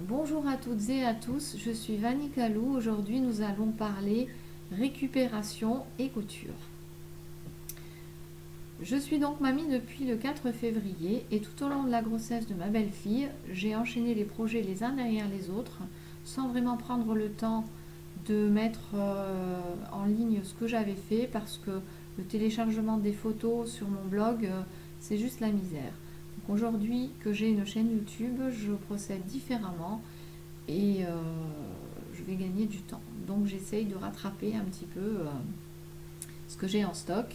Bonjour à toutes et à tous, je suis Vanny Calou. Aujourd'hui, nous allons parler récupération et couture. Je suis donc mamie depuis le 4 février et tout au long de la grossesse de ma belle-fille, j'ai enchaîné les projets les uns derrière les autres sans vraiment prendre le temps de mettre en ligne ce que j'avais fait parce que le téléchargement des photos sur mon blog, c'est juste la misère. Donc aujourd'hui que j'ai une chaîne YouTube, je procède différemment et je vais gagner du temps. Donc j'essaye de rattraper un petit peu ce que j'ai en stock.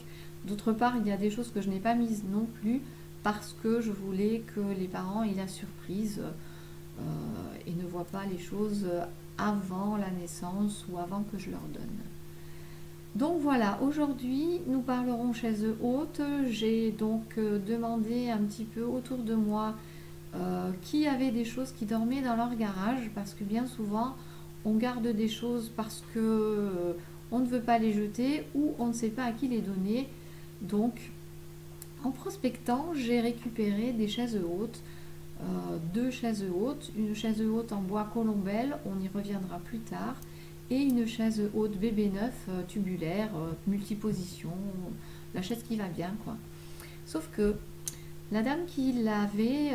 D'autre part, il y a des choses que je n'ai pas mises non plus parce que je voulais que les parents aient la surprise et ne voient pas les choses avant la naissance ou avant que je leur donne. Donc voilà, aujourd'hui nous parlerons chaise haute. J'ai donc demandé un petit peu autour de moi qui avait des choses qui dormaient dans leur garage parce que bien souvent on garde des choses parce que on ne veut pas les jeter ou on ne sait pas à qui les donner. Donc en prospectant, j'ai récupéré des chaises hautes, deux chaises hautes, une chaise haute en bois colombelle, on y reviendra plus tard, et une chaise haute bébé neuf tubulaire, multiposition, la chaise qui va bien quoi. Sauf que la dame qui l'avait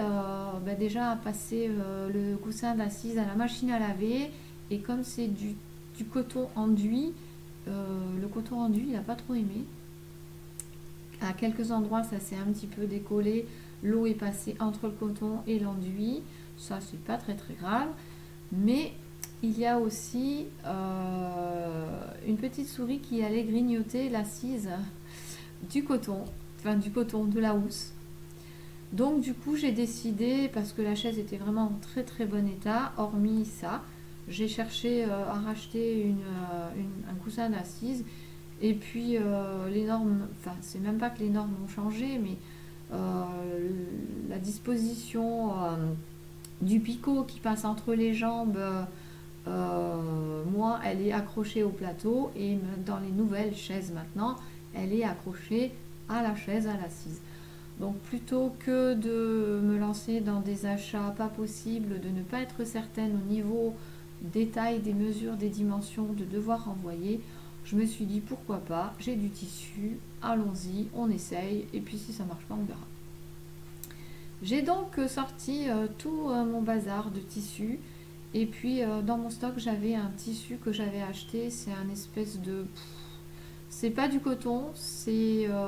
déjà a passé le coussin d'assise à la machine à laver et comme c'est du coton enduit, le coton enduit il n'a pas trop aimé. À quelques endroits ça s'est un petit peu décollé, l'eau est passée entre le coton et l'enduit, ça c'est pas très très grave, mais il y a aussi une petite souris qui allait grignoter l'assise du coton, enfin du coton, de la housse. Donc du coup j'ai décidé, parce que la chaise était vraiment en très très bon état, hormis ça, j'ai cherché à racheter un coussin d'assise. Et puis les normes, enfin c'est même pas que les normes ont changé, mais euh, la disposition du picot qui passe entre les jambes, moi elle est accrochée au plateau et dans les nouvelles chaises maintenant, elle est accrochée à la chaise, à l'assise. Donc plutôt que de me lancer dans des achats pas possibles, de ne pas être certaine au niveau détail des mesures, des dimensions, de devoir renvoyer, je me suis dit pourquoi pas, j'ai du tissu, allons-y, on essaye, et puis si ça marche pas, on verra. J'ai donc sorti tout mon bazar de tissu, et puis dans mon stock j'avais un tissu que j'avais acheté, c'est un espèce de... C'est pas du coton, je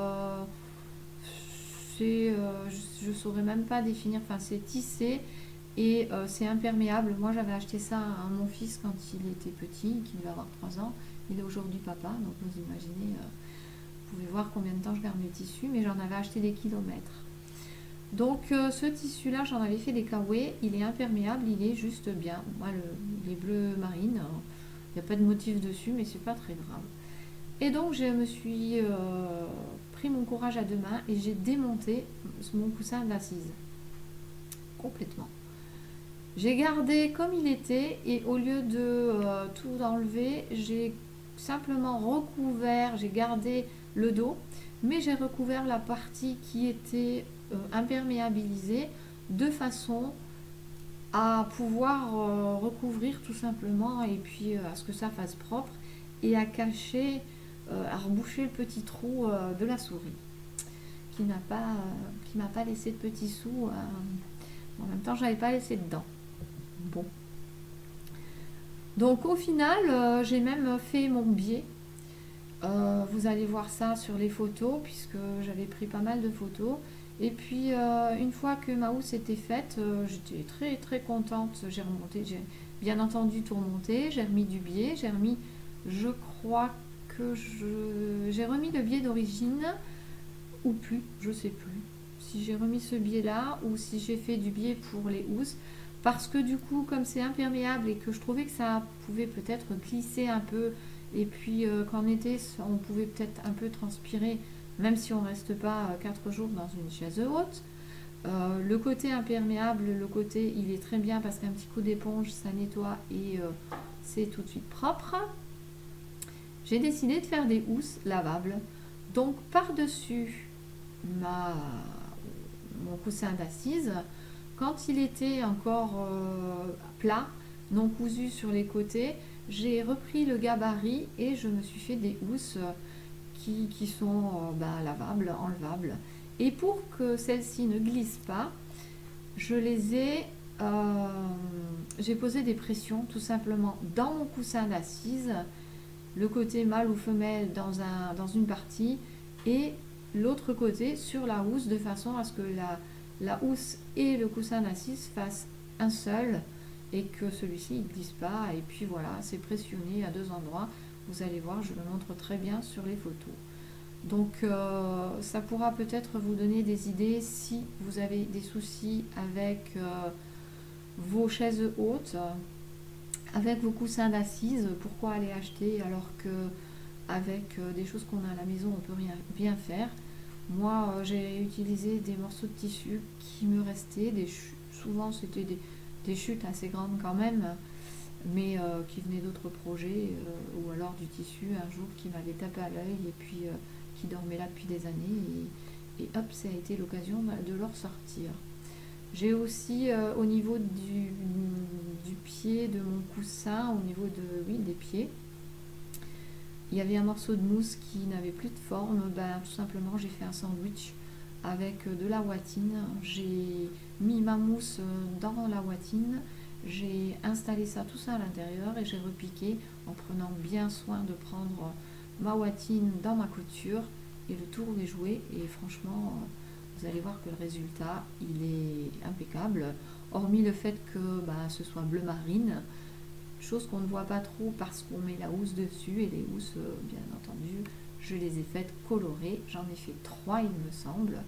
saurais même pas définir, enfin c'est tissé et c'est imperméable. Moi j'avais acheté ça à mon fils quand il était petit, qui devait avoir 3 ans. Il est aujourd'hui papa, donc vous imaginez, vous pouvez voir combien de temps je garde mes tissus, mais j'en avais acheté des kilomètres. Donc ce tissu là j'en avais fait des kawaii, il est imperméable, il est juste bien. Moi il est bleu marine, il n'y a pas de motif dessus mais c'est pas très grave. Et donc je me suis pris mon courage à deux mains et j'ai démonté mon coussin d'assise complètement. J'ai gardé comme il était et au lieu de tout enlever, j'ai simplement recouvert, j'ai gardé le dos, mais j'ai recouvert la partie qui était imperméabilisée de façon à pouvoir recouvrir tout simplement et puis à ce que ça fasse propre et à cacher, à reboucher le petit trou de la souris qui m'a pas laissé de petits sous. En même temps, j'avais pas laissé dedans. Bon. Donc au final, j'ai même fait mon biais. Vous allez voir ça sur les photos puisque j'avais pris pas mal de photos. Et puis une fois que ma housse était faite, j'étais très très contente. J'ai remonté, j'ai bien entendu tout remonté. J'ai remis du biais, je crois que j'ai remis le biais d'origine ou plus, je sais plus. Si j'ai remis ce biais là ou si j'ai fait du biais pour les housses. Parce que du coup, comme c'est imperméable et que je trouvais que ça pouvait peut-être glisser un peu, et puis qu'en été, on pouvait peut-être un peu transpirer, même si on ne reste pas 4 jours dans une chaise haute. Le côté imperméable, le côté, il est très bien parce qu'un petit coup d'éponge, ça nettoie et c'est tout de suite propre. J'ai décidé de faire des housses lavables. Donc par-dessus ma, mon coussin d'assise, quand il était encore plat, non cousu sur les côtés. J'ai repris le gabarit et je me suis fait des housses qui sont lavables, enlevables. Et pour que celles-ci ne glissent pas, je les ai j'ai posé des pressions tout simplement dans mon coussin d'assise, le côté mâle ou femelle dans une partie et l'autre côté sur la housse, de façon à ce que la housse et le coussin d'assise fassent un seul et que celui-ci ne glisse pas. Et puis voilà, c'est pressionné à deux endroits. Vous allez voir, je le montre très bien sur les photos. Donc ça pourra peut-être vous donner des idées si vous avez des soucis avec vos chaises hautes, avec vos coussins d'assises. Pourquoi aller acheter alors que avec des choses qu'on a à la maison on peut rien bien faire. Moi j'ai utilisé des morceaux de tissu qui me restaient, souvent c'était des chutes assez grandes quand même, mais qui venaient d'autres projets, ou alors du tissu un jour qui m'avait tapé à l'œil et puis qui dormait là depuis des années, et hop, ça a été l'occasion de le ressortir. J'ai aussi au niveau du pied de mon coussin, au niveau des pieds, il y avait un morceau de mousse qui n'avait plus de forme. Tout simplement j'ai fait un sandwich avec de la ouatine. J'ai mis ma mousse dans la ouatine, j'ai installé tout ça à l'intérieur et j'ai repiqué en prenant bien soin de prendre ma ouatine dans ma couture, et le tour est joué. Et franchement vous allez voir que le résultat il est impeccable, hormis le fait que ce soit bleu marine, chose qu'on ne voit pas trop parce qu'on met la housse dessus, et les housses bien entendu je les ai faites colorées, j'en ai fait 3 il me semble.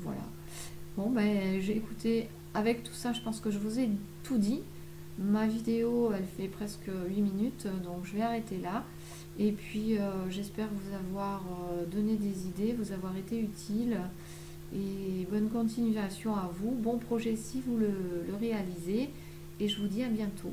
Voilà. Bon j'ai écouté, avec tout ça je pense que je vous ai tout dit. Ma vidéo elle fait presque 8 minutes, donc je vais arrêter là. Et puis j'espère vous avoir donné des idées, vous avoir été utile, et bonne continuation à vous, bon projet si vous le réalisez, et je vous dis à bientôt.